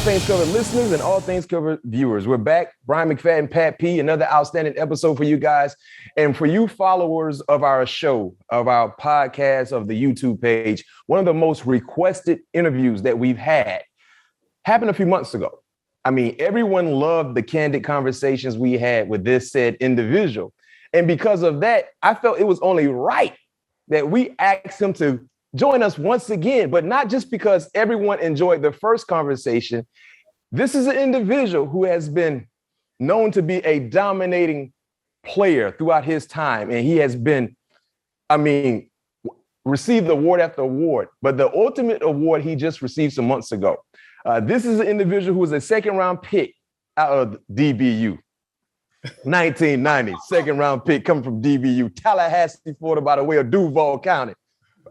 Things Covered listeners and All Things Covered viewers. We're back. Brian McFadden, Pat P, another outstanding episode for you guys. And for you followers of our show, of our podcast, of the YouTube page, one of the most requested interviews that we've had happened a few months ago. I mean, everyone loved the candid conversations we had with this said individual. And because of that, I felt it was only right that we asked him to join us once again, but not just because everyone enjoyed the first conversation. This is an individual who has been known to be a dominating player throughout his time. And he has been, received award after award, but the ultimate award he just received some months ago. This is an individual who was a second-round pick out of DBU. 1990, second-round pick coming from DBU, Tallahassee, Florida, by the way of Duval County.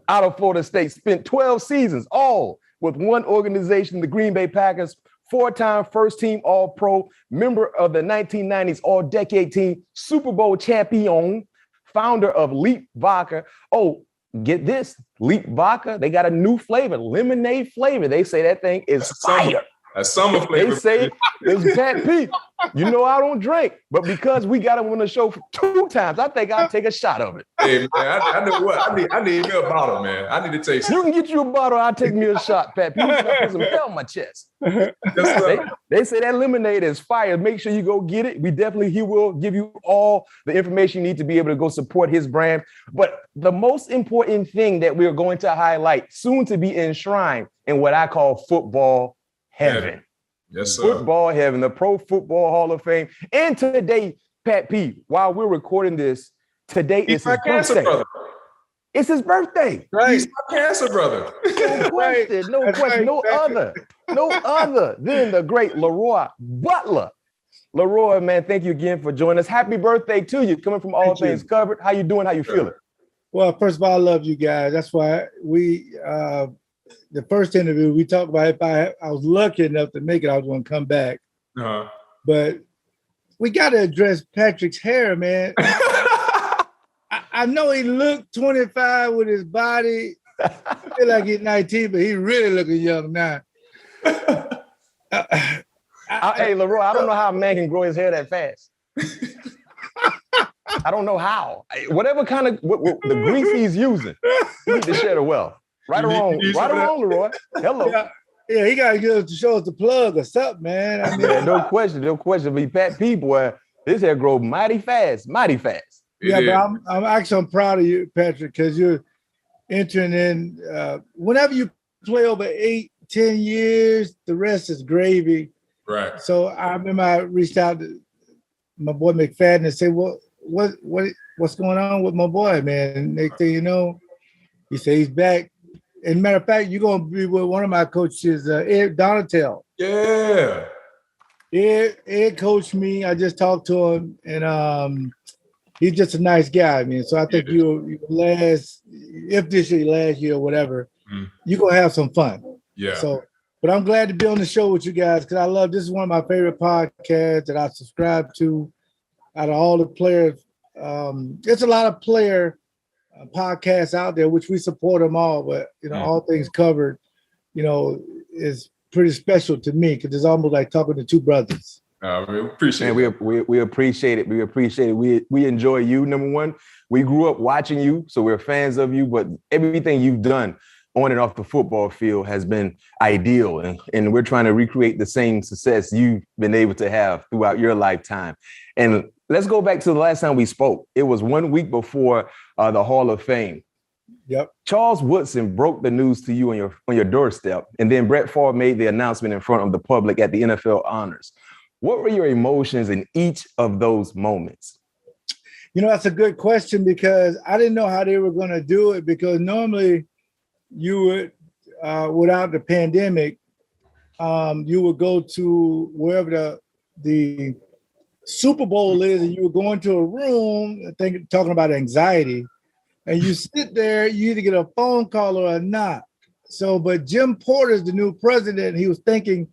Out of Florida State, spent 12 seasons, all with one organization, the Green Bay Packers, four-time first-team All-Pro, member of the 1990s All-Decade Team, Super Bowl champion, founder of Leap Vodka. Oh, get this, Leap Vodka, they got a new flavor, lemonade flavor. They say that thing is fire. A summer flavor. They say it's Pat P. You know I don't drink, but because we got him on the show for 2 times, I think I'll take a shot of it. Hey man, I know what I need me a bottle, man. I need to taste it. You can get you a bottle. I'll take me a shot, Pat P. Put some hell on my chest. They say that lemonade is fire. Make sure you go get it. He will give you all the information you need to be able to go support his brand. But the most important thing that we're going to highlight, soon to be enshrined in what I call football heaven. Yes, sir. Football heaven, the Pro Football Hall of Fame. And today, Pat P, while we're recording this, today is his birthday. Brother. It's his birthday. Right. He's my cancer brother. No question, no other than the great Leroy Butler. Leroy, man, thank you again for joining us. Happy birthday to you, coming from All Things Covered. How you doing? How you feeling? Well, first of all, I love you guys. That's why the first interview we talked about, if I was lucky enough to make it, I was going to come back. Uh-huh. But we got to address Patrick's hair, man. I know he looked 25 with his body. I feel like he's 19, but he really looking young now. Hey, Leroy, I don't know how a man can grow his hair that fast. I don't know how. Whatever kind of the grease he's using, he need to share the wealth. Right or wrong, Leroy. Hello. Yeah, he got to show us the plug or something, man. I mean, no question. But Pat P, boy, his hair grow mighty fast. Yeah, but I'm proud of you, Patrick, because you're entering in. Whenever you play over 8-10 years, the rest is gravy. Right. So I remember I reached out to my boy McFadden and said, what's going on with my boy, man? And next thing you know, he said he's back. And matter of fact, you're going to be with one of my coaches, Ed Donatel. Yeah. Ed coached me. I just talked to him, and he's just a nice guy, man. So I think you if this is your last year or whatever, you're going to have some fun. Yeah. So, but I'm glad to be on the show with you guys because this is one of my favorite podcasts that I subscribe to out of all the players. There's a lot of player podcasts out there, which we support them all, but All Things Covered, is pretty special to me because it's almost like talking to two brothers. We appreciate it. We appreciate it. We appreciate it. We enjoy you. Number one, we grew up watching you, so we're fans of you, but everything you've done on and off the football field has been ideal. And we're trying to recreate the same success you've been able to have throughout your lifetime. And let's go back to the last time we spoke. It was 1 week before the Hall of Fame. Yep. Charles Woodson broke the news to you on your doorstep, and then Brett Favre made the announcement in front of the public at the NFL Honors. What were your emotions in each of those moments? That's a good question because I didn't know how they were going to do it because normally you would, without the pandemic, you would go to wherever the Super Bowl is and you would go into a room talking about anxiety and you sit there, you either get a phone call or a knock. So, but Jim Porter's the new president. He was thinking,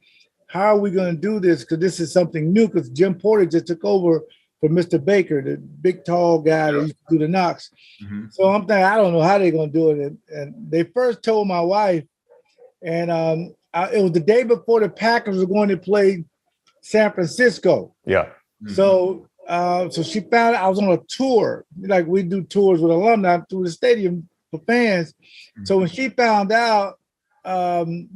how are we going to do this? Because this is something new because Jim Porter just took over for Mr. Baker, the big, tall guy that used to do the knocks. Mm-hmm. So I'm thinking, I don't know how they're going to do it. And they first told my wife, and it was the day before the Packers were going to play San Francisco. Yeah. So so she found out I was on a tour. Like we do tours with alumni through the stadium for fans. So when she found out, and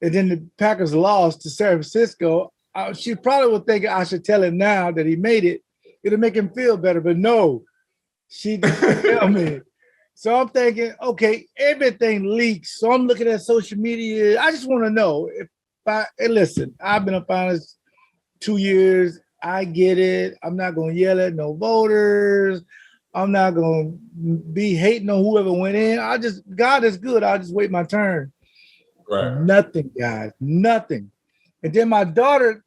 then the Packers lost to San Francisco, she probably would think I should tell him now that he made it. It'll make him feel better. But no, she didn't tell me. So I'm thinking, okay, everything leaks. So I'm looking at social media. I just want to know listen, I've been a finalist 2 years. I get it. I'm not going to yell at no voters. I'm not going to be hating on whoever went in. God is good. I'll just wait my turn. Right. Nothing, guys, nothing. And then my daughter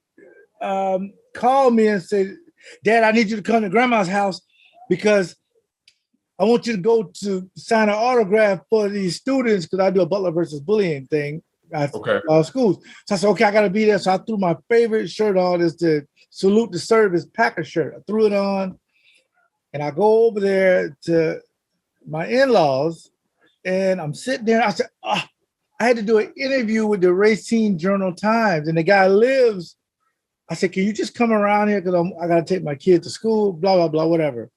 called me and said, Dad, I need you to come to grandma's house because I want you to go to sign an autograph for these students because I do a Butler versus bullying thing at schools. So I said, okay, I got to be there. So I threw my favorite shirt on. Is the Salute the Service Packer shirt. I threw it on and I go over there to my in-laws and I'm sitting there. I said, I had to do an interview with the Racine Journal-Times and the guy lives. I said, can you just come around here because I got to take my kid to school, blah, blah, blah, whatever.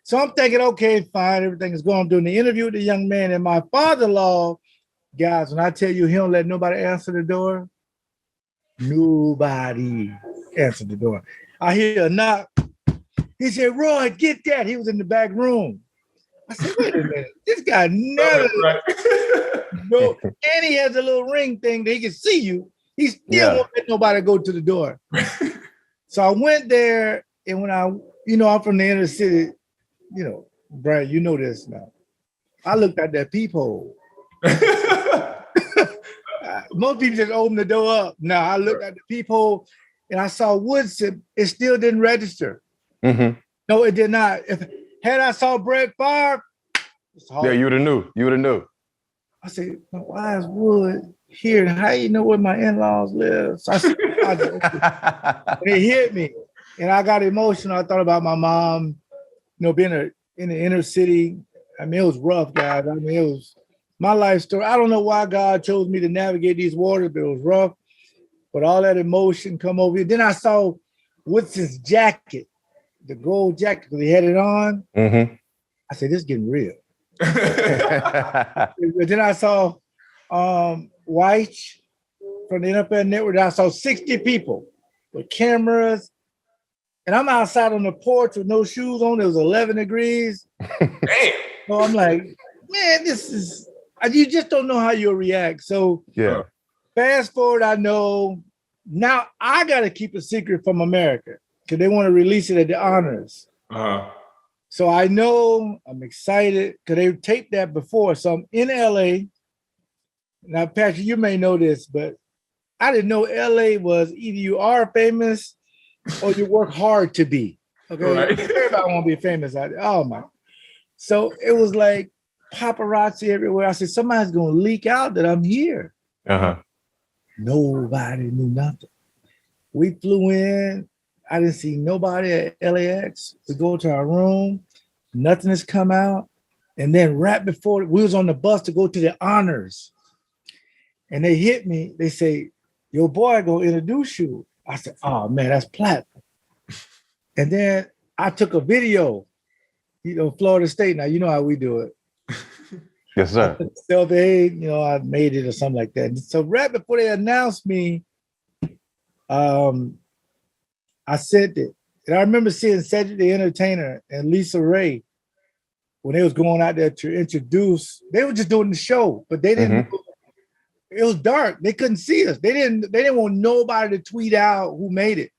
So I'm thinking, okay, fine, everything is going. I'm doing the interview with the young man. And my father-in-law, guys, when I tell you he don't let nobody answer the door, nobody answered the door. I hear a knock. He said, Roy, get that. He was in the back room. I said, wait a minute. This guy never. No, and he has a little ring thing that he can see you. He still won't let nobody go to the door. So I went there, and when I'm from the inner city, Bryant, you know this now. I looked at that peephole. Most people just open the door up. No, I looked at the peephole, and I saw Woodson. It still didn't register. Mm-hmm. No, it did not. Had I saw Brett Favre, you would have knew. You would have knew. I said, why is Wood here? How you know where my in-laws live? So I said, and it hit me. And I got emotional. I thought about my mom, being in the inner city. I mean, it was rough, guys. I mean, it was my life story. I don't know why God chose me to navigate these waters, but it was rough. But all that emotion come over here. Then I saw Woodson's jacket, the gold jacket, because he had it on. Mm-hmm. I said, this is getting real. Then I saw White from the NFL Network. I saw 60 people with cameras. And I'm outside on the porch with no shoes on. It was 11 degrees. So I'm like, man, you just don't know how you'll react. So fast forward, I know now I got to keep a secret from America because they want to release it at the honors. Uh-huh. So I know I'm excited because they taped that before. So I'm in LA. Now, Patrick, you may know this, but I didn't know LA was either you are famous or you work hard to be. Okay. Right. Everybody want to be famous out there. Oh my. So it was like paparazzi everywhere. I said, somebody's going to leak out that I'm here. Uh-huh. Nobody knew nothing. We flew in. I didn't see nobody at LAX. We go to our room. Nothing has come out. And then right before we was on the bus to go to the honors. And they hit me. They say, your boy going to introduce you. I said, oh, man, that's platinum. And then I took a video, Florida State. Now, you know how we do it. Yes, sir. Self-aid, I made it or something like that. So right before they announced me, I sent it. And I remember seeing Cedric the Entertainer and Lisa Ray when they was going out there to introduce. They were just doing the show, but they didn't. Mm-hmm. It was dark. They couldn't see us. They didn't want nobody to tweet out who made it.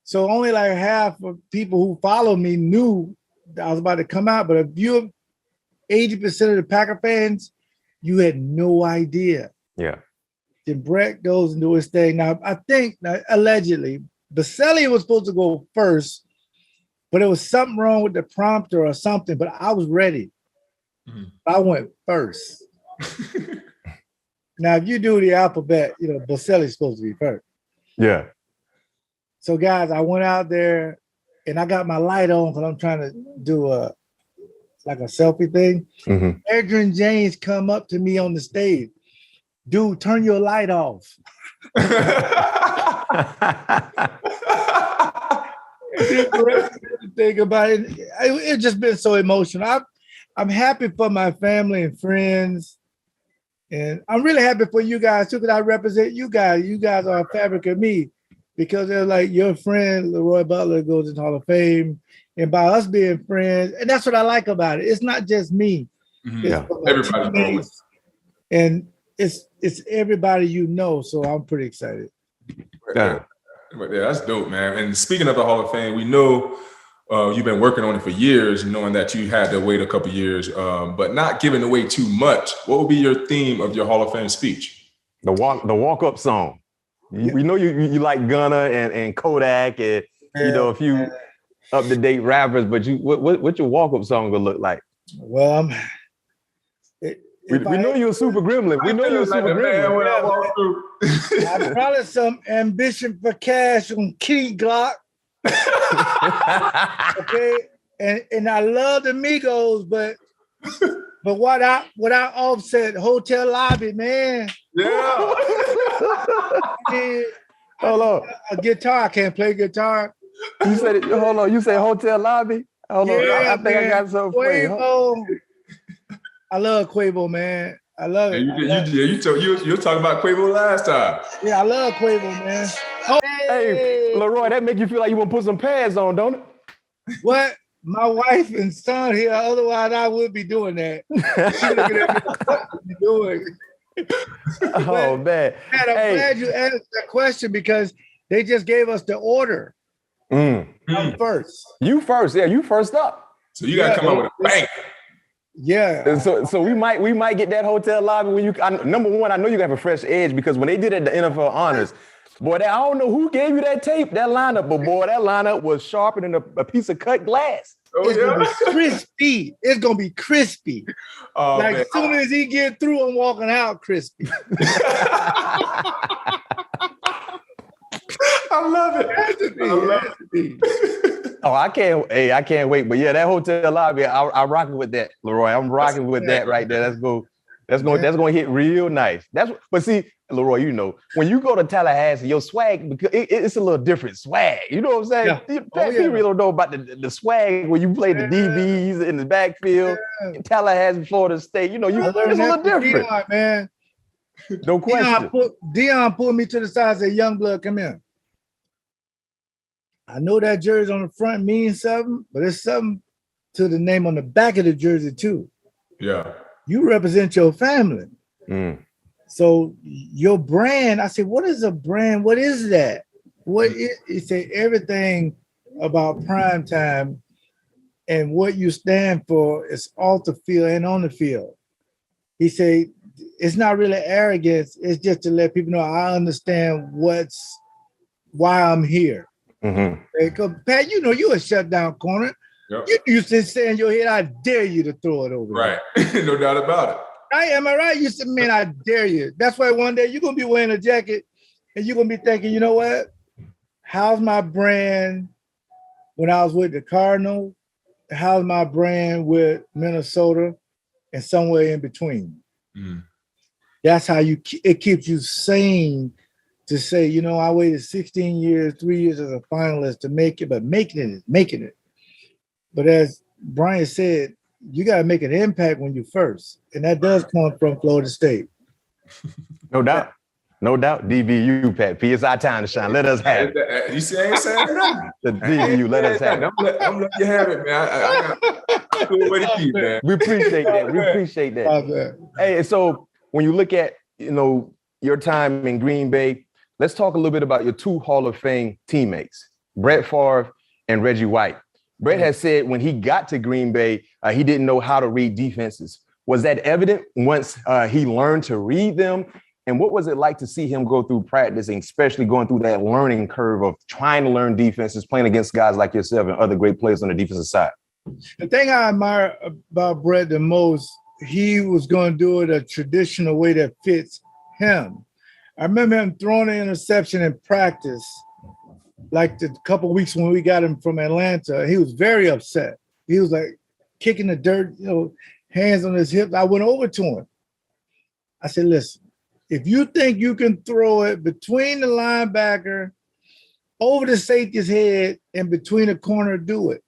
So only like half of people who follow me knew that I was about to come out. But if you're 80% of the Packer fans, you had no idea. Yeah. Then Brett goes and do his thing. Now, I think, allegedly, Baselli was supposed to go first, but it was something wrong with the prompter or something, but I was ready. Mm-hmm. I went first. Now, if you do the alphabet, Baselli's supposed to be first. Yeah. So, guys, I went out there and I got my light on because I'm trying to do a selfie thing. Mm-hmm. Adrian James come up to me on the stage. dude, turn your light off. Think about it. It's just been so emotional. I'm happy for my family and friends. And I'm really happy for you guys too, because I represent you guys. You guys are a fabric of me, because they're like your friend, Leroy Butler, goes into Hall of Fame. And by us being friends, and that's what I like about it. It's not just me. Yeah, everybody. And it's everybody you know. So I'm pretty excited. Yeah, that's dope, man. And speaking of the Hall of Fame, we know you've been working on it for years, knowing that you had to wait a couple years, but not giving away too much. What would be your theme of your Hall of Fame speech? The walk-up song. We know you like Gunna and Kodak and a few up-to-date rappers, but what your walk-up song gonna look like? Well, we know you're a super gremlin. We know you're a super gremlin. I probably some Ambition for Cash on Key Glock. Okay, and I love the Migos, but without Offset, Hotel Lobby, man. Yeah. Hold on. A guitar, I can't play guitar. You said it. Hold on. You say Hotel Lobby. Hold on. I think I got something for you. Quavo. I love Quavo, man. I love it. You were talking about Quavo last time. Yeah, I love Quavo, man. Oh, hey, Leroy, that make you feel like you want to put some pads on, don't it? What? My wife and son here, otherwise I would be doing that. She looking at me, what are you doing? Oh, man. I'm glad you asked that question, because they just gave us the order. I'm first. You first. Yeah, you first up. So you got to come up with a bang. Yeah. And so we might get that Hotel Lobby when number one, I know you have a fresh edge, because when they did it at the NFL Honors, boy, I don't know who gave you that tape, that lineup, but boy, that lineup was sharper than a piece of cut glass. It's gonna be crispy. It's gonna be crispy. Oh, like man. as soon as he get through, I'm walking out crispy. I love it. Oh, I can't wait. But yeah, that Hotel Lobby, I'm rocking with that, Leroy. I'm rocking with that right there. That's going to hit real nice. But see, Leroy, when you go to Tallahassee, your swag, it's a little different swag. You know what I'm saying? Yeah. People really don't know about the swag when you play the DBs in the backfield, in Tallahassee, Florida State. It's a little different. Deion, man. No question. Deion pulled me to the side and said, "Young blood, come here. I know that jersey on the front means something, but it's something to the name on the back of the jersey too. Yeah. You represent your family. So your brand," I said, "What is a brand? What is that?" He said, "Everything about prime time and what you stand for is off the field and on the field." He said, "It's not really arrogance. It's just to let people know I understand why I'm here." Because Pat, you're a shutdown corner. Yep. You used to say in your head, "I dare you to throw it over." Right. No doubt about it. Right? Am I right? You said, "Man, I dare you." That's why one day you're going to be wearing a jacket and you're going to be thinking, you know what? How's my brand when I was with the Cardinals? How's my brand with Minnesota and somewhere in between? That's how it keeps you sane to say, I waited 16 years, 3 years as a finalist to make it, but making it. But as Bryant said, you got to make an impact when you're first. And that does come from Florida State. No doubt. No doubt. DBU, Pat P. It's our time to shine. Let us have it. You see, I ain't saying nothing. The DBU, let us have it. I'm letting you have it, man. I got a cool way to keep, man. We appreciate that. Hey, so when you look at, your time in Green Bay, let's talk a little bit about your two Hall of Fame teammates, Brett Favre and Reggie White. Brett has said when he got to Green Bay, he didn't know how to read defenses. Was that evident once he learned to read them? And what was it like to see him go through practicing, especially going through that learning curve of trying to learn defenses, playing against guys like yourself and other great players on the defensive side? The thing I admire about Brett the most, he was going to do it a traditional way that fits him. I remember him throwing an interception in practice, like the couple of weeks when we got him from Atlanta. He was very upset. He was like kicking the dirt, hands on his hips. I went over to him. I said, "Listen, If you think you can throw it between the linebacker, over the safety's head, and between the corner, do it.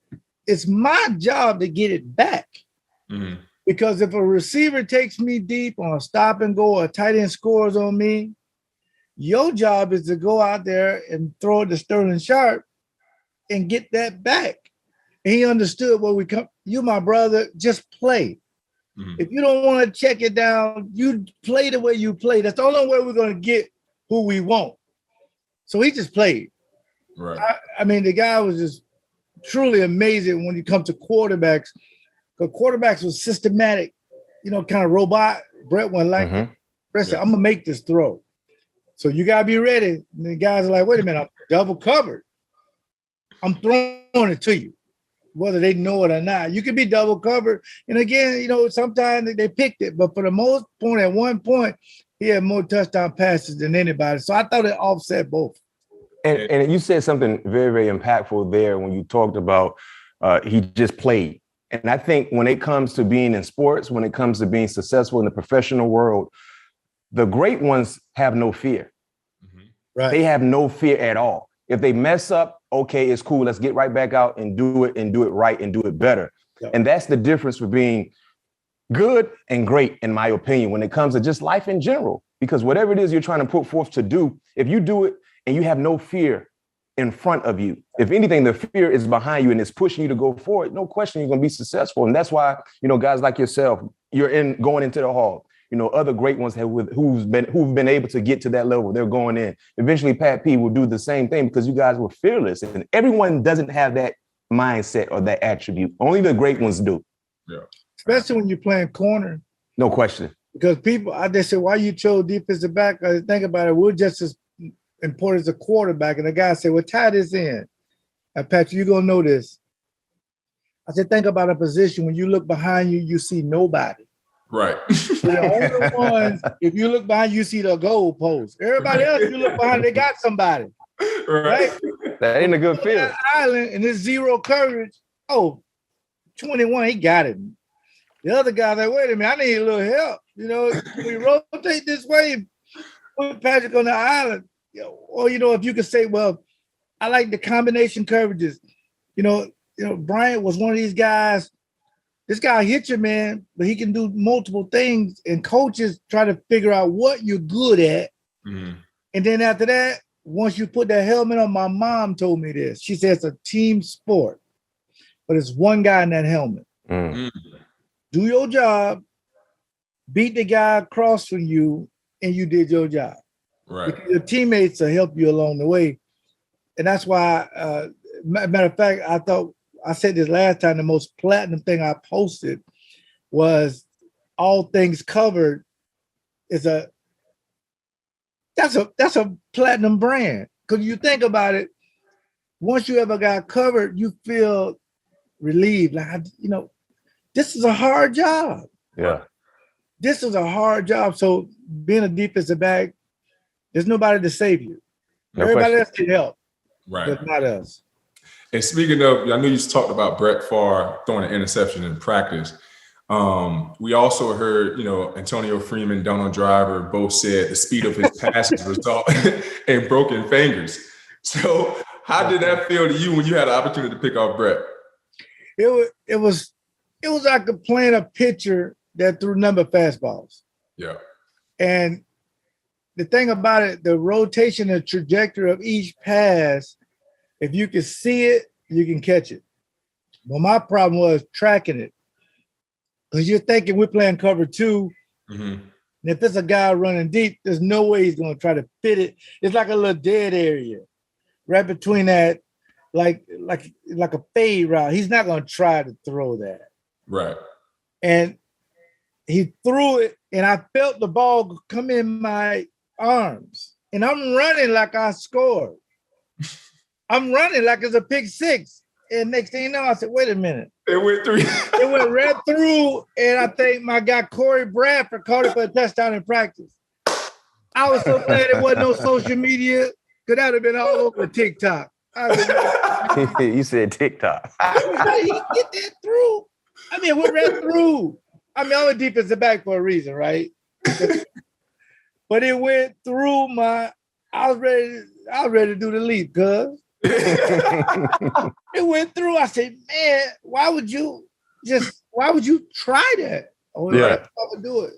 It's my job to get it back. Mm-hmm. Because if a receiver takes me deep on a stop and go, or a tight end scores on me, your job is to go out there and throw it to Sterling Sharp and get that back. And he understood where we come. You, my brother, just play. Mm-hmm. If you don't want to check it down, you play the way you play. That's the only way we're going to get who we want. So he just played. Right. I mean, the guy was just truly amazing when it comes to quarterbacks. Because quarterbacks was systematic, kind of robot. Brett went like, Brett said, I'm going to make this throw. So you got to be ready. And the guys are like, wait a minute, I'm double covered. I'm throwing it to you, whether they know it or not. You can be double covered. And again, sometimes they picked it. But for the most part, at one point, he had more touchdown passes than anybody. So I thought it offset both. And you said something very, very impactful there when you talked about he just played. And I think when it comes to being in sports, when it comes to being successful in the professional world, the great ones have no fear. Mm-hmm. Right. They have no fear at all. If they mess up, okay, it's cool. Let's get right back out and do it right and do it better. Yep. And that's the difference for being good and great, in my opinion, when it comes to just life in general. Because whatever it is you're trying to put forth to do, if you do it and you have no fear in front of you, if anything, the fear is behind you and it's pushing you to go forward, no question you're going to be successful. And that's why, guys like yourself, you're going into the hall. Other great ones who've been able to get to that level, they're going in. Eventually, Pat P will do the same thing because you guys were fearless. And everyone doesn't have that mindset or that attribute. Only the great ones do. Yeah. Especially when you're playing corner. No question. Because they say, why you chose defensive back? I think about it, we're just as important as a quarterback. And the guy said, well, tie this in. And Patrick, you're going to know this. I said, think about a position when you look behind you, you see nobody. Right. The only ones, if you look behind, you see the goal post. Everybody else, you look behind, they got somebody. Right? That ain't a good feel. Island and this zero coverage. 21, he got it. The other guy's like, wait a minute, I need a little help. We rotate this way, put Patrick on the island. Or, if you could say, well, I like the combination coverages. Bryant was one of these guys. This guy hit you, man, but he can do multiple things. And coaches try to figure out what you're good at. Mm-hmm. And then after that, once you put that helmet on, my mom told me this. She said it's a team sport, but it's one guy in that helmet. Mm-hmm. Do your job, beat the guy across from you, and you did your job. Right. Because your teammates will help you along the way. And that's why, matter of fact, I said this last time, the most platinum thing I posted was All Things Covered that's a platinum brand. Because you think about it, once you ever got covered, you feel relieved. Like, this is a hard job. Yeah. This is a hard job. So being a defensive back, there's nobody to save you. No Everybody else can help. Right. But not us. And speaking of, I know you talked about Brett Favre throwing an interception in practice. We also heard, Antonio Freeman, Donald Driver both said the speed of his passes result in broken fingers. So how did that feel to you when you had the opportunity to pick off Brett? It was like playing a pitcher that threw number fastballs. Yeah. And the thing about it, the rotation and trajectory of each pass, if you can see it, you can catch it. Well, my problem was tracking it. Because you're thinking we're playing cover 2. Mm-hmm. And if it's a guy running deep, there's no way he's going to try to fit it. It's like a little dead area right between that, like a fade route. He's not going to try to throw that. Right. And he threw it, and I felt the ball come in my arms. And I'm running like I scored. I'm running like it's a pick 6. And next thing you know, I said, wait a minute. It went through. It went right through, and I think my guy Corey Bradford caught it for a touchdown in practice. I was so glad it wasn't no social media, because that would have been all over TikTok. You said TikTok. How did he get that through? I mean, it went right through. I mean, I'm a defensive back for a reason, right? but it went through my. I was ready to do the leap, cuz. It went through. I said, man, why would you try that? I would do it.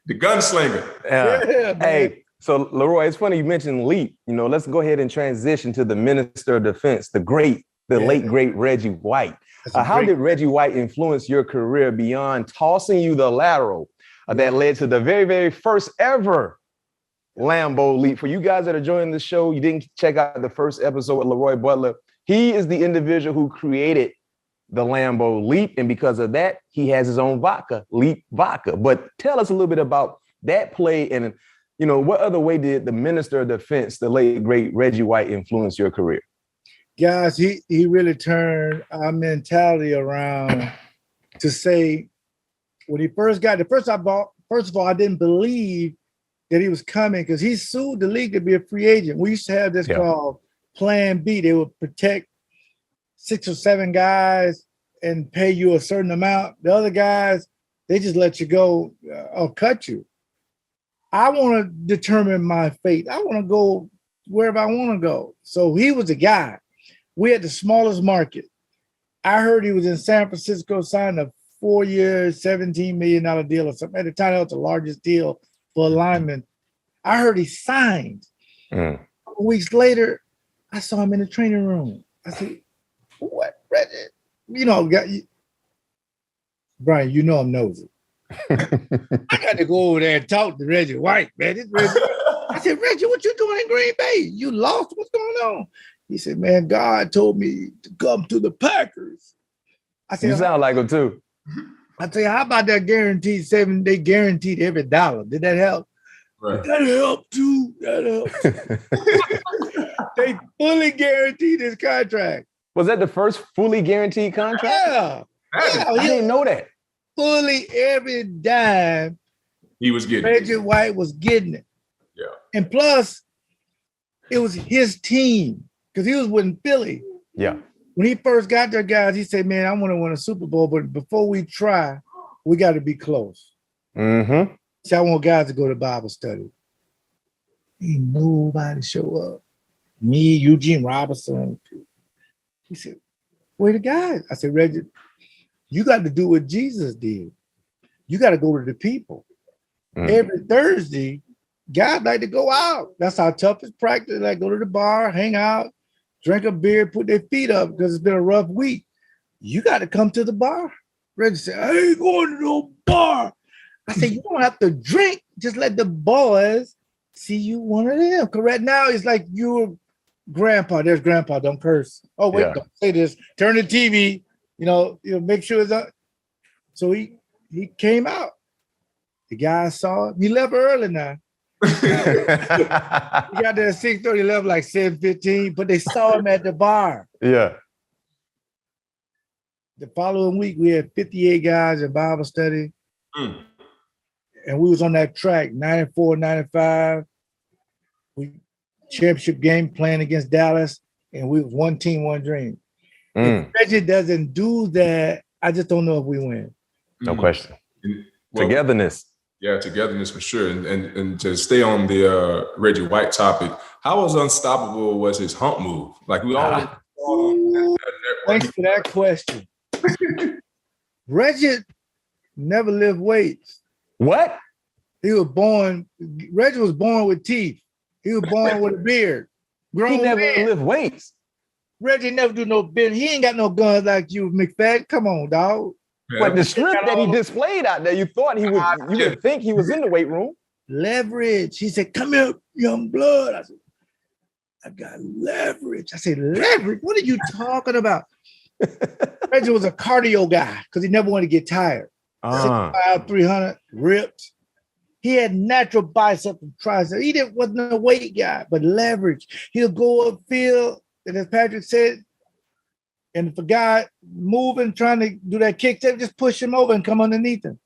The gunslinger. Yeah, hey, so Leroy, it's funny you mentioned leap. Let's go ahead and transition to the Minister of Defense, the late great Reggie White. How did Reggie White influence your career beyond tossing you the lateral that led to the very, very first ever Lambeau leap? For you guys that are joining the show, you didn't check out the first episode with Leroy Butler. He is the individual who created the Lambeau leap, and because of that, he has his own vodka, Leap Vodka. But tell us a little bit about that play, and what other way did the Minister of Defense, the late great Reggie White, influence your career? Guys, he really turned our mentality around to say when he first got first of all, I didn't believe that he was coming because he sued the league to be a free agent. We used to have this called Plan B. They would protect 6 or 7 guys and pay you a certain amount. The other guys, they just let you go or cut you. I want to determine my fate. I want to go wherever I want to go. So he was the guy. We had the smallest market. I heard he was in San Francisco, signed a 4-year, $17 million deal or something. At the time, that was the largest deal for a lineman. I heard he signed. A couple weeks later, I saw him in the training room. I said, what, Reggie? Brian, I'm nosy. I got to go over there and talk to Reggie White, man. I said, Reggie, what you doing in Green Bay? You lost? What's going on? He said, man, God told me to come to the Packers. I said, you sound like him too. I tell you, how about that guaranteed 7? They guaranteed every dollar. Did that help? Right. That helped too. That helped. They fully guaranteed his contract. Was that the first fully guaranteed contract? Yeah. I didn't know that. Fully every dime he was getting. Reggie White was getting it. Yeah. And plus, it was his team because he was with Philly. Yeah. When he first got there, guys, he said, man, I want to win a Super Bowl, but before we try, we got to be close. Mm-hmm. See, I want guys to go to Bible study. Ain't nobody show up. Me, Eugene Robinson. He said, where the guys? I said, Reggie, you got to do what Jesus did. You got to go to the people. Every Thursday, guys like to go out. That's our toughest practice. Like go to the bar, hang out, drink a beer, put their feet up because it's been a rough week. You got to come to the bar. Reggie said, I ain't going to no bar. I said, you don't have to drink. Just let the boys see you one of them. Because right now, it's like you're grandpa. There's grandpa. Don't curse. Oh, wait, don't say this. Turn the TV. Make sure it's up. So he came out. The guy saw him. He left early now. He got there at 6:30, left like 7:15, but they saw him at the bar. Yeah. The following week, we had 58 guys in Bible study. And we was on that track, 94, 95. We championship game playing against Dallas, and we was one team, one dream. If Reggie doesn't do that, I just don't know if we win. No question. Togetherness. Yeah, togetherness for sure. And to stay on the Reggie White topic, how unstoppable was his hump move? Like we always thanks for that question. Reggie never lift weights. What? Reggie was born with teeth. He was born with a beard. He never lift weights. Reggie never do no business. He ain't got no guns like you, McFadden. Come on, dog. But the strength that he displayed out there, you thought you would think he was in the weight room. Leverage. He said, come here, young blood. I said, I got leverage. I said, leverage? What are you talking about? Reggie was a cardio guy because he never wanted to get tired. 6'5", 300, ripped. He had natural biceps and triceps. He wasn't a weight guy, but leverage. He'll go upfield, and as Patrick said, and if a guy moving, trying to do that kick step, just push him over and come underneath him.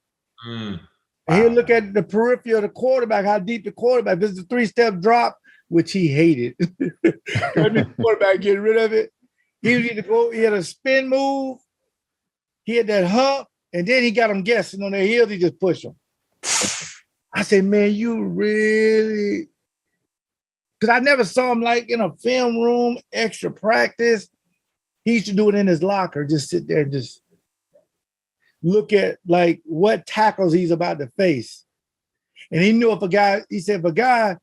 And he'll look at the periphery of the quarterback, how deep the quarterback. If it's a 3-step drop, which he hated. The quarterback getting rid of it. He was either he had a spin move, he had that hump, and then he got them guessing on their heels, he just pushed them. I said, man, you really, because I never saw him like in a film room, extra practice. He used to do it in his locker, just sit there and just look at like what tackles he's about to face. And he knew he said, if a guy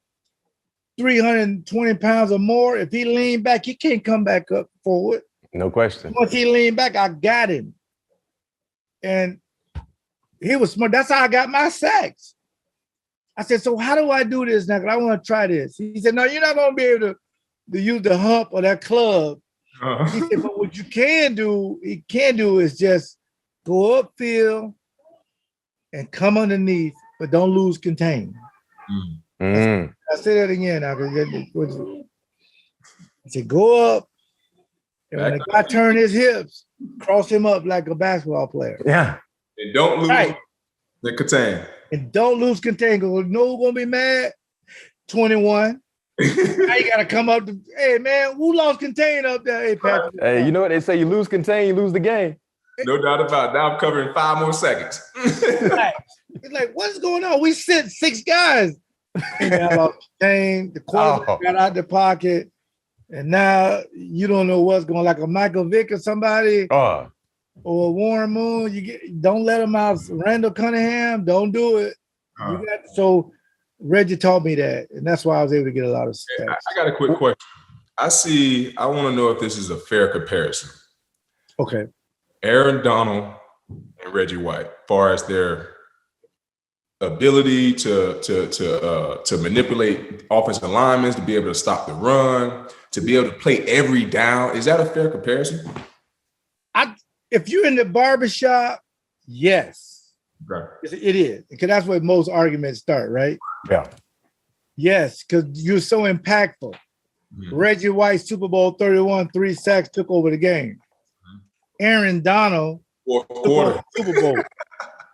320 pounds or more, if he leaned back, he can't come back up forward. No question. Once he leaned back, I got him. And he was smart. That's how I got my sacks. I said, so how do I do this now? Because I want to try this. He said, no, you're not going to be able to use the hump or that club. Uh-huh. He said, but what he can do is just go upfield and come underneath, but don't lose contain. Mm. I say that again. I said, go up, and when the guy turn his hips, cross him up like a basketball player. Yeah. And don't lose the contain. And don't lose contain, because no one's going to be mad. 21. Now you got to come up to, hey, man, who lost contain up there? Hey, Patrick. Hey, you know what they say? You lose contain, you lose the game. No doubt about it. Now I'm covering 5 more seconds. Right. It's like, what's going on? We sent 6 guys. And I lost contain. The quarterback got out the pocket. And now you don't know what's going on. Like a Michael Vick or somebody. Or a Warren Moon. Don't let him out. Randall Cunningham, don't do it. So Reggie taught me that, and that's why I was able to get a lot of stats. I got a quick question. I want to know if this is a fair comparison. Okay. Aaron Donald and Reggie White, as far as their ability to manipulate offensive linemen, to be able to stop the run, to be able to play every down. Is that a fair comparison? If you're in the barbershop, yes. Okay. It is. Because that's where most arguments start, right? Yeah. Yes, because you're so impactful. Mm-hmm. Reggie White, Super Bowl 31, 3 sacks, took over the game. Mm-hmm. Aaron Donald, Super Bowl,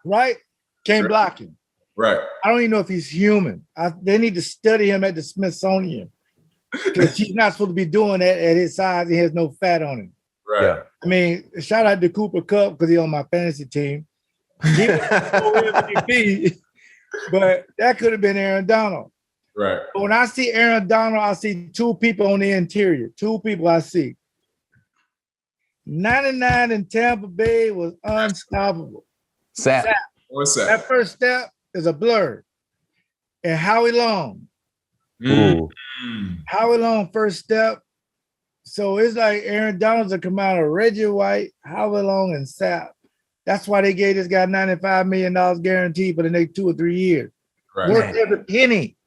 right? Came blocking. Right. I don't even know if he's human. They need to study him at the Smithsonian, because he's not supposed to be doing that at his size. He has no fat on him. Right. Yeah. I mean, shout out to Cooper Kupp because he's on my fantasy team. He was MVP, but that could have been Aaron Donald. Right. But when I see Aaron Donald, I see 2 people on the interior. 2 people I see. 99 in Tampa Bay was unstoppable. Sap. What's that? That first step is a blur. And Howie Long. Howie Long first step. So it's like Aaron Donald's a come out of Reggie White, Howie Long, and Sap. That's why they gave this guy $95 million guaranteed for the next 2 or 3 years. Right. Worth every penny.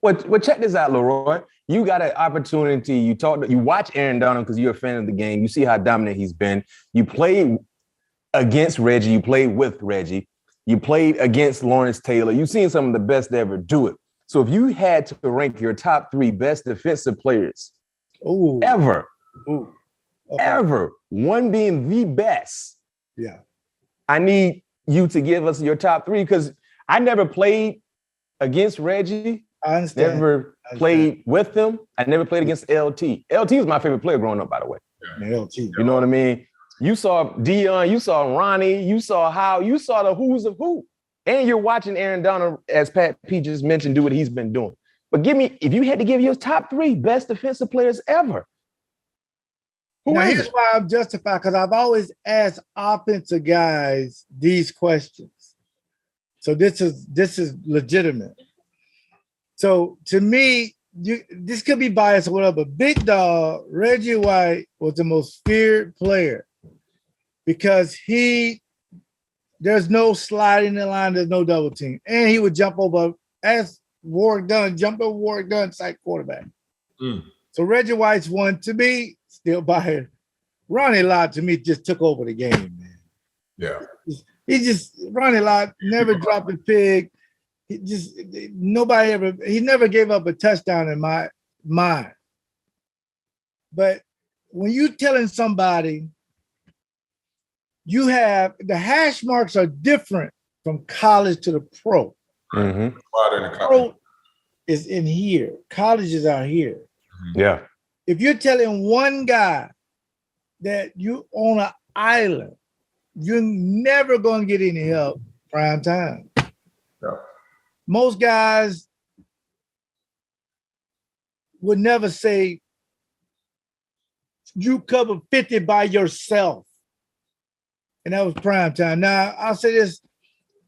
Well, check this out, Leroy. You got an opportunity. You watch Aaron Donald because you're a fan of the game. You see how dominant he's been. You played against Reggie. You played with Reggie. You played against Lawrence Taylor. You've seen some of the best to ever do it. So if you had to rank your top 3 best defensive players ever, one being the best, I need you to give us your top 3, because I never played against Reggie. I understand. Never played with him. I never played against LT. LT was my favorite player growing up, by the way. LT. You know what I mean? You saw Deion, you saw Ronnie, you saw Howe, you saw the who's of who. And you're watching Aaron Donald, as Pat P just mentioned, do what he's been doing. But if you had to give your top 3 best defensive players ever, now, here's why I'm justified, because I've always asked offensive guys these questions. So this is legitimate. So to me, this could be biased or whatever. Big Dog, Reggie White was the most feared player because there's no sliding the line, there's no double team. And he would jump over, as Warwick Dunn, sack quarterback. So Reggie White's one. To me, still biased. Ronnie Lott, to me, just took over the game, man. Yeah. Ronnie Lott never dropped a pig. He never gave up a touchdown in my mind. But when you're telling somebody, you have the hash marks are different from college to the pro. Mm-hmm. Pro is in here. Colleges are here. Yeah. If you're telling one guy that you on an island, you're never going to get any help prime time. Yeah. most guys would never say you cover 50 by yourself. And that was prime time. Now, I'll say this.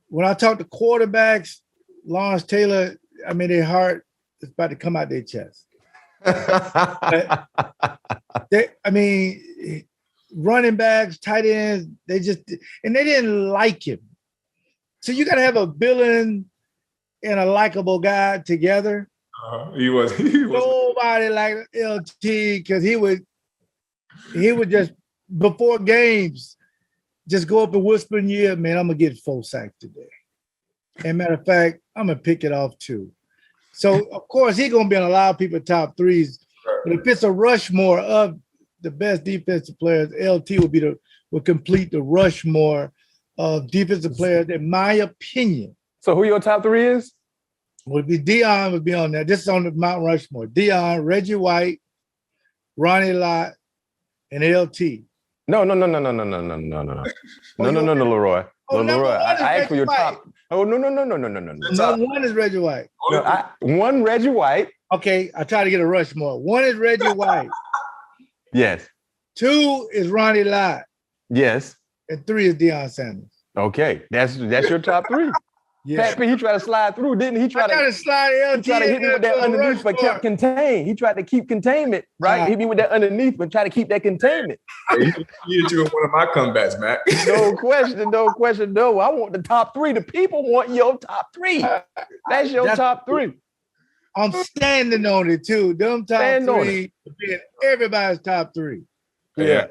When I talk to quarterbacks, Lawrence Taylor, I mean, their heart is about to come out their chest. Running backs, tight ends, they didn't like him. So you got to have a villain and a likable guy together. He was. Nobody like LT because he would just, before games, just go up and whisper in your ear, man, I'm going to get 4 sacks today. And matter of fact, I'm going to pick it off too. So, of course, he's going to be on a lot of people's top threes. But if it's a Rushmore of the best defensive players, LT would complete the Rushmore of defensive players, in my opinion. So who your top 3 is? Would be Deion would be on there. This is on the Mount Rushmore. Deion, Reggie White, Ronnie Lott, and LT. No, Leroy. Leroy, I asked for your top. Oh, no. Number 1 is Reggie White. No, 1 Reggie White. Okay, I try to get a Rushmore. 1 is Reggie White. Yes. 2 is Ronnie Lott. Yes. And 3 is Deion Sanders. Okay, that's your top 3. Yeah. Pat P, he tried to slide through, didn't he? He tried to hit me with that underneath, but kept contained. He tried to keep containment, right? Hit me with that underneath, but try to keep that containment. He hit you with one of my comebacks, Mac. No question. No, I want the top 3. The people want your top 3. That's your top 3. I'm standing on it too. Them top 3 being everybody's top 3. Yeah.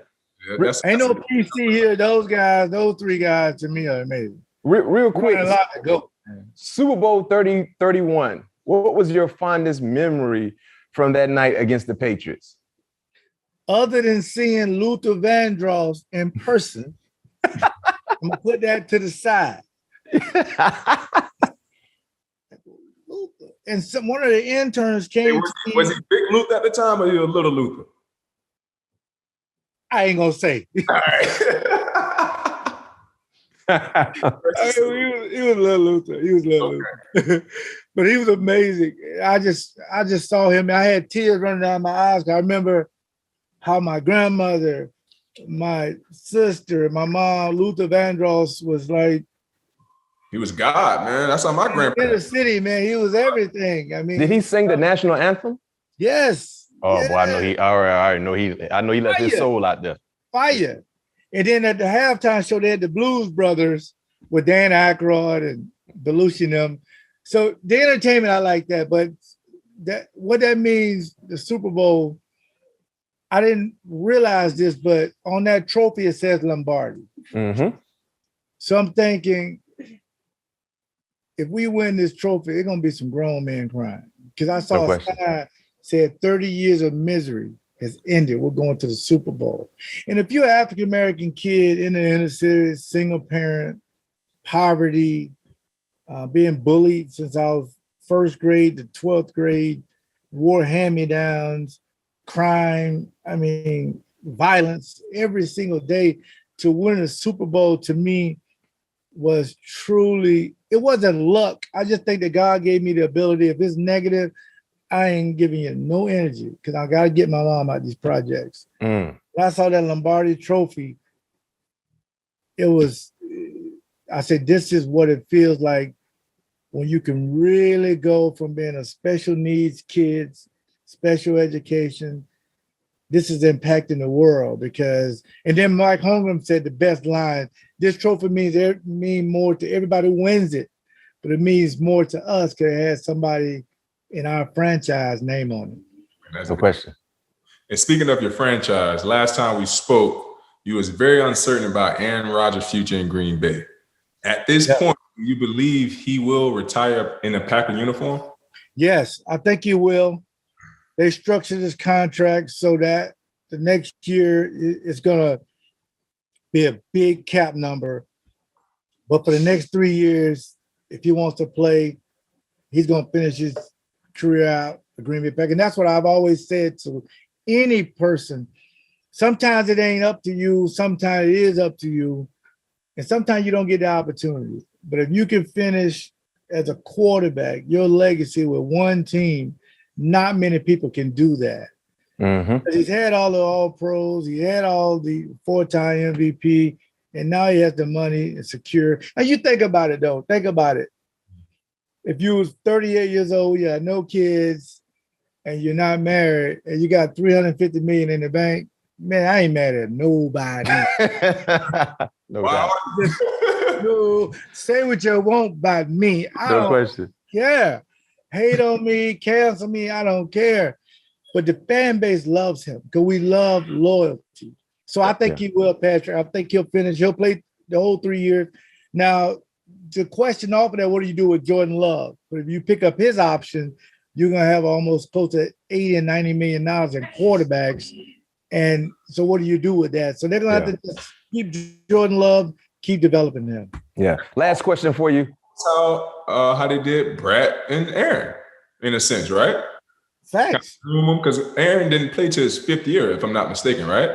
Ain't no PC here. Those 3 guys to me are amazing. Real quick, a lot to go. Super Bowl 31. What was your fondest memory from that night against the Patriots? Other than seeing Luther Vandross in person, I'm going to put that to the side. And one of the interns came to me. Was he big Luther at the time, or you a little Luther? I ain't going to say. All right. He was little Luther. Luther. But he was amazing. I just saw him. I had tears running down my eyes. I remember how my grandmother, my sister, my mom, Luther Vandross was like. He was God, man. That's how my grandpa. In the city, man. He was everything. I mean, did he sing the national anthem? Yes. Oh, yeah. boy, I know he. All right, I know he left his soul out there. Fire. And then at the halftime show, they had the Blues Brothers with Dan Aykroyd and Belushi and them. So the entertainment, I like that. But what that means, the Super Bowl, I didn't realize this, but on that trophy, it says Lombardi. Mm-hmm. So I'm thinking, if we win this trophy, it's going to be some grown men crying. Because I saw a sign said 30 years of misery has ended. We're going to the Super Bowl. And if you're an African-American kid in the inner city, single parent, poverty, being bullied since I was 1st grade to 12th grade, wore hand-me-downs, crime, violence every single day, to win a Super Bowl to me was truly, it wasn't luck. I just think that God gave me the ability. If it's negative, I ain't giving you no energy because I got to get my mom out these projects. When I saw that Lombardi trophy, I said, this is what it feels like when you can really go from being a special needs kids, special education. This is impacting the world and then Mike Holmgren said the best line, this trophy means more to everybody who wins it, but it means more to us because it has somebody in our franchise name on it. That's a question. And speaking of your franchise, last time we spoke, you was very uncertain about Aaron Rodgers' future in Green Bay. At this point, do you believe he will retire in a Packer uniform? Yes, I think he will. They structured his contract so that the next year it's going to be a big cap number. But for the next 3 years, if he wants to play, he's going to finish his career out a Green Bay Packer. And that's what I've always said to any person. Sometimes it ain't up to you. Sometimes it is up to you. And sometimes you don't get the opportunity. But if you can finish as a quarterback, your legacy with one team, not many people can do that. Mm-hmm. He's had all the All-Pros. He had all the 4-time MVP, and now he has the money and secure. And you think about it, though. Think about it. If you was 38 years old, you had no kids, and you're not married, and you got $350 million in the bank, man, I ain't mad at nobody. No doubt. No, say what you want about me. I No don't question. care. Hate on me, cancel me, I don't care. But the fan base loves him because we love loyalty. So I think he will, Patrick. I think he'll finish. He'll play the whole 3 years. Now, the question off of that, what do you do with Jordan Love? But if you pick up his option, you're going to have almost close to $80 and $90 million in quarterbacks. And so what do you do with that? So they're going to have to just keep Jordan Love, keep developing him. Yeah. Last question for you. So how they did Brett and Aaron, in a sense, right? Facts. Because Aaron didn't play to his 5th year, if I'm not mistaken, right?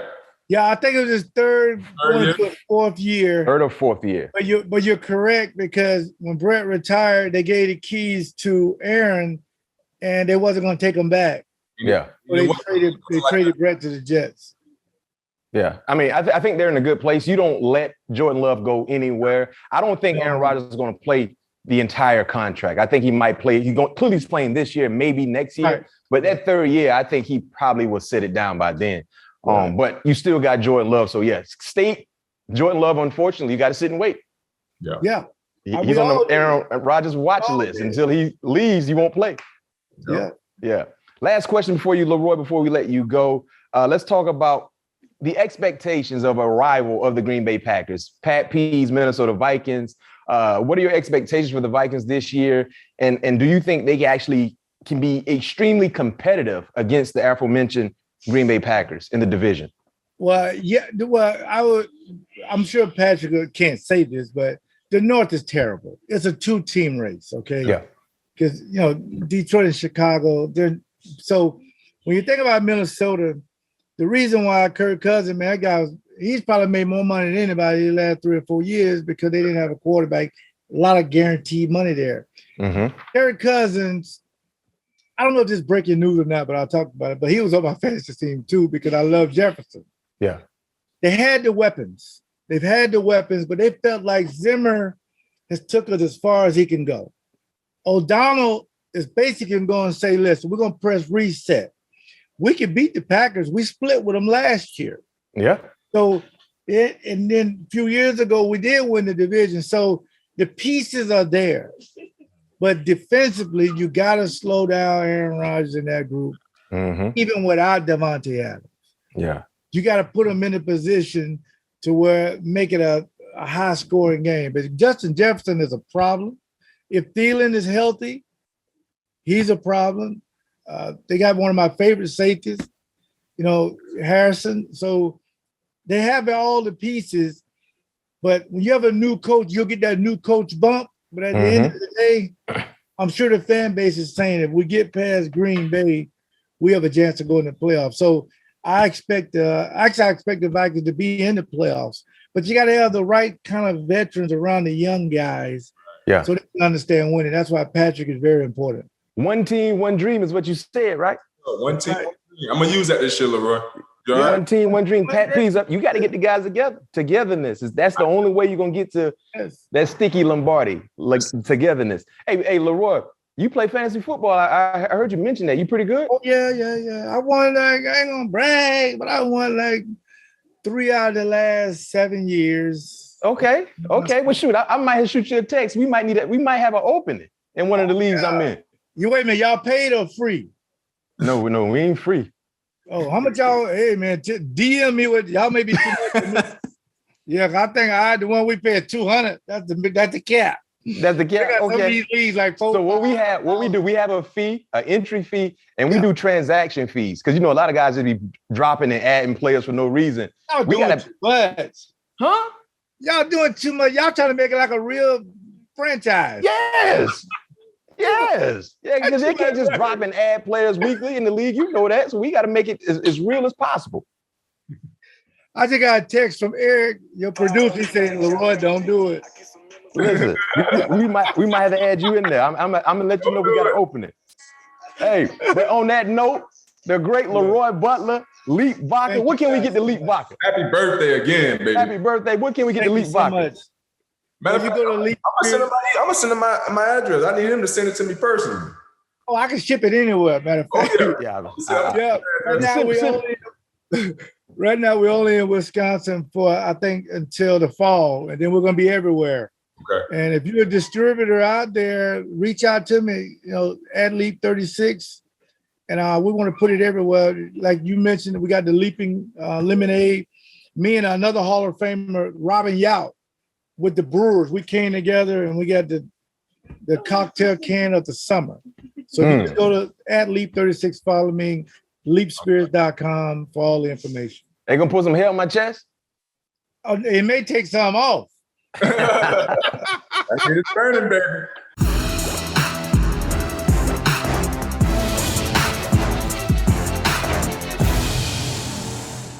Yeah, I think it was his third going to his 4th year. 3rd or 4th year. But you're correct, because when Brett retired, they gave the keys to Aaron, and they wasn't going to take him back. Yeah. So they traded Brett to the Jets. Yeah. I mean, I think they're in a good place. You don't let Jordan Love go anywhere. I don't think Aaron Rodgers is going to play the entire contract. I think he might play. Clearly he's playing this year, maybe next year. Right. But that 3rd year, I think he probably will sit it down by then. But you still got Jordan Love. So, yes, Jordan Love, unfortunately, you got to sit and wait. Yeah. He's on the Aaron Rodgers watch list. Until he leaves, he won't play. Yeah. Last question for you, Leroy, before we let you go. Let's talk about the expectations of a rival of the Green Bay Packers, Pat P's Minnesota Vikings. What are your expectations for the Vikings this year? And do you think they actually can be extremely competitive against the aforementioned Green Bay Packers in the division? Well, yeah. Well, I'm sure Patrick can't say this, but the North is terrible. It's a 2-team race, okay? Yeah. Because, Detroit and Chicago, so when you think about Minnesota, the reason why Kirk Cousins, man, that guy, he's probably made more money than anybody in the last 3 or 4 years because they didn't have a quarterback. A lot of guaranteed money there. Mm-hmm. Kirk Cousins, I don't know if this is breaking news or not, but I'll talk about it. But he was on my fantasy team too because I love Jefferson. Yeah. They had the weapons. They've had the weapons, but they felt like Zimmer has took us as far as he can go. O'Donnell is basically going to say, listen, we're going to press reset. We can beat the Packers. We split with them last year. Yeah. So, and then a few years ago, we did win the division. So the pieces are there. But defensively, you got to slow down Aaron Rodgers in that group, even without Devontae Adams. Yeah. You got to put them in a position to where make it a high-scoring game. But Justin Jefferson is a problem. If Thielen is healthy, he's a problem. They got one of my favorite safeties, Harrison. So they have all the pieces. But when you have a new coach, you'll get that new coach bump. But at the end of the day, I'm sure the fan base is saying if we get past Green Bay, we have a chance to go in the playoffs. So I expect the Vikings to be in the playoffs. But you got to have the right kind of veterans around the young guys, so they can understand winning. That's why Patrick is very important. One team, one dream is what you said, right? One team, one dream. I'm gonna use that this year, Leroy. One team, one dream. Pat, please up. You got to get the guys together. Togetherness that's the only way you're gonna get to that sticky Lombardi, like togetherness. Hey, Leroy, you play fantasy football. I heard you mention that. You pretty good? Oh yeah. I won I ain't gonna brag, but I won 3 out of the last 7 years. Okay. Well, shoot, I might shoot you a text. We might have an opening in one of the leagues I'm in. You wait a minute, y'all paid or free? No, we ain't free. Oh, how much y'all? Hey man, DM me what y'all may be too much for me. Yeah, I think the one we paid $200. That's the cap. That's the cap. Okay. Some of these leagues so what we do, we have a fee, an entry fee, and we do transaction fees because a lot of guys just be dropping and adding players for no reason. Y'all doing too much, huh? Y'all doing too much. Y'all trying to make it like a real franchise. Yes. Yeah, because they can't just drop and add players weekly in the league. You know that. So we got to make it as real as possible. I just got a text from Eric, your producer. He said, Leroy, don't do it. Listen, we might have to add you in there. I'm gonna let you know we got to open it. Hey, but on that note, the great Leroy Butler, Leap Vodka. What can we get to Leap Vodka? Happy birthday again, baby. Happy birthday. What can we get to Leap Vodka? Matter of fact, I'm gonna send him my address. I need him to send it to me personally. Oh, I can ship it anywhere. Matter of fact. Yeah. Right now we're only in Wisconsin for I think until the fall, and then we're going to be everywhere. Okay. And if you're a distributor out there, reach out to me. At Leap 36, and we want to put it everywhere. Like you mentioned, we got the Leaping Lemonade. Me and another Hall of Famer, Robin Yount, with the Brewers, we came together and we got the cocktail can of the summer. So you just go to at Leap 36, follow me, leapspirits.com for all the information. They gonna put some hair on my chest? Oh, it may take some off. It's burning, baby.